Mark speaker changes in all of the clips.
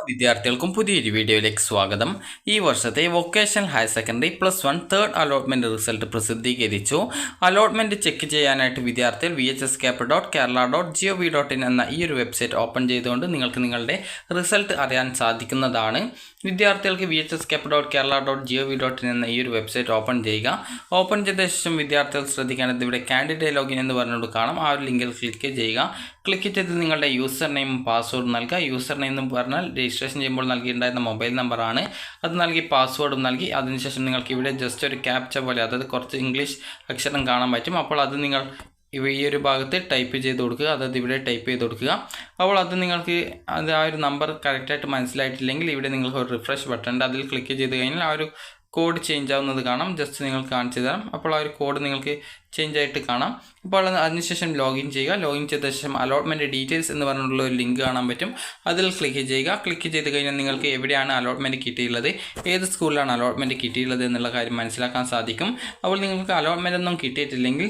Speaker 1: വിദ്യാർത്ഥികൾക്കും പുതിയൊരു വീഡിയോയിലേക്ക് സ്വാഗതം. ഈ വർഷത്തെ vocational higher secondary +1 third allotment result പ്രസിദ്ധീകരിച്ചു. അലോട്ട്മെൻറ്റ് ചെക്ക് ചെയ്യാനായിട്ട് വിദ്യാർത്ഥികൾ vhscap.kerala.gov.in എന്ന ഈ ഒരു വെബ്സൈറ്റ് ഓപ്പൺ ചെയ്തുകൊണ്ട് നിങ്ങൾക്ക് നിങ്ങളുടെ റിസൾട്ട് അറിയാൻ സാധിക്കുന്നതാണ്. വിദ്യാർത്ഥികൾക്ക് vhscap.kerala.gov.in എന്ന ഈ ഒരു വെബ്സൈറ്റ് ഓപ്പൺ ചെയ്യുക. ഓപ്പൺ ചെയ്ത ശേഷം വിദ്യാർത്ഥികൾ ശ്രദ്ധിക്കേണ്ടത് ഇവിടെ കാൻഡിഡേറ്റ് ലോഗിൻ എന്ന് പറഞ്ഞുകൊണ്ട് കാണാം. ആ ഒരു ലിങ്കിൽ ക്ലിക്ക് ചെയ്യുക. ക്ലിക്ക് ചെയ്ത് നിങ്ങളുടെ യൂസർ നെയിമും പാസ്വേഡും നൽകുക. യൂസർ നെയിം എന്ന് പറഞ്ഞാൽ രജിസ്ട്രേഷൻ ചെയ്യുമ്പോൾ നൽകിയിട്ടുണ്ടായിരുന്ന മൊബൈൽ നമ്പറാണ്. അത് നൽകി പാസ്വേഡും നൽകി. അതിനുശേഷം നിങ്ങൾക്ക് ഇവിടെ ജസ്റ്റ് ഒരു ക്യാപ്ച പോലെ, അതായത് കുറച്ച് ഇംഗ്ലീഷ് അക്ഷരം കാണാൻ പറ്റും. അപ്പോൾ അത് നിങ്ങൾ ഈ ഒരു ഭാഗത്ത് ടൈപ്പ് ചെയ്ത് കൊടുക്കുക, അതായത് ഇവിടെ ടൈപ്പ് ചെയ്ത് കൊടുക്കുക. അപ്പോൾ അത് നിങ്ങൾക്ക് അത് ആ ഒരു നമ്പർ കറക്റ്റായിട്ട് മനസ്സിലായിട്ടില്ലെങ്കിൽ ഇവിടെ നിങ്ങൾക്ക് ഒരു റിഫ്രഷ് ബട്ടൺ ഉണ്ട്. അതിൽ ക്ലിക്ക് ചെയ്ത് കഴിഞ്ഞാൽ ആ ഒരു കോഡ് ചേഞ്ച് ആവുന്നത് കാണാം. ജസ്റ്റ് നിങ്ങൾക്ക് കാണിച്ചു തരാം. അപ്പോൾ ആ ഒരു കോഡ് നിങ്ങൾക്ക് ചേഞ്ച് ആയിട്ട് കാണാം. അപ്പോൾ അതിനുശേഷം ലോഗിൻ ചെയ്യുക. ലോഗിൻ ചെയ്ത ശേഷം അലോട്ട്മെൻറ്റ് ഡീറ്റെയിൽസ് എന്ന് പറഞ്ഞിട്ടുള്ള ഒരു ലിങ്ക് കാണാൻ പറ്റും. അതിൽ ക്ലിക്ക് ചെയ്യുക. ക്ലിക്ക് ചെയ്ത് കഴിഞ്ഞാൽ നിങ്ങൾക്ക് എവിടെയാണ് അലോട്ട്മെൻറ്റ് കിട്ടിയുള്ളത്, ഏത് സ്കൂളിലാണ് അലോട്ട്മെൻറ്റ് കിട്ടിയുള്ളത് എന്നുള്ള കാര്യം മനസ്സിലാക്കാൻ സാധിക്കും. അപ്പോൾ നിങ്ങൾക്ക് അലോട്ട്മെൻറ്റ് ഒന്നും കിട്ടിയിട്ടില്ലെങ്കിൽ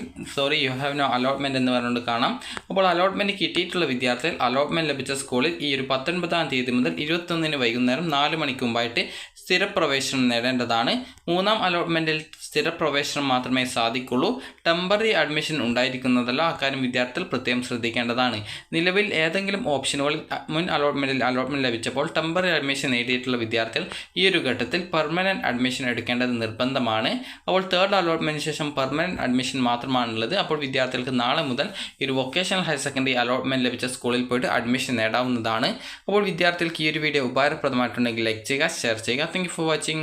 Speaker 1: യു ഹാവ് നോ അലോട്ട്മെൻറ്റ് എന്ന് പറഞ്ഞുകൊണ്ട് കാണാം. അപ്പോൾ അലോട്ട്മെൻറ്റ് കിട്ടിയിട്ടുള്ള വിദ്യാർത്ഥികൾ അലോട്ട്മെൻറ്റ് ലഭിച്ച സ്കൂളിൽ ഈ ഒരു 19-ാം തീയതി മുതൽ 21-ന് വൈകുന്നേരം 4 മണിക്ക് മുമ്പായിട്ട് സ്ഥിരപ്രവേശനം നേടേണ്ടതാണ്. 3-ാം അലോട്ട്മെൻറ്റിൽ സ്ഥിരപ്രവേശനം മാത്രമേ സാധിക്കുള്ളൂ. ടെമ്പററി അഡ്മിഷൻ ഉണ്ടായിരിക്കുന്നതല്ല. അക്കാര്യം വിദ്യാർത്ഥികൾ പ്രത്യേകം ശ്രദ്ധിക്കേണ്ടതാണ്. നിലവിൽ ഏതെങ്കിലും ഓപ്ഷനുകളിൽ മുൻ അലോട്ട്മെൻറ്റ് ലഭിച്ചപ്പോൾ ടെമ്പററി അഡ്മിഷൻ നേടിയിട്ടുള്ള വിദ്യാർത്ഥികൾ ഈ ഒരു ഘട്ടത്തിൽ പെർമനൻറ്റ് അഡ്മിഷൻ എടുക്കേണ്ടത് നിർബന്ധമാണ്. അപ്പോൾ തേർഡ് അലോട്ട്മെൻറ്റിന് ശേഷം പെർമനൻറ്റ് അഡ്മിഷൻ മാത്രമാണുള്ളത്. അപ്പോൾ വിദ്യാർത്ഥികൾക്ക് നാളെ മുതൽ ഈ ഒരു വൊക്കേഷണൽ ഹയർ സെക്കൻഡറി അലോട്ട്മെൻറ്റ് ലഭിച്ച സ്കൂളിൽ പോയിട്ട് അഡ്മിഷൻ നേടാവുന്നതാണ്. അപ്പോൾ വിദ്യാർത്ഥികൾക്ക് ഈ ഒരു വീഡിയോ ഉപകാരപ്രദമായിട്ടുണ്ടെങ്കിൽ ലൈക്ക് ചെയ്യുക, ഷെയർ ചെയ്യുക. Thank you for watching.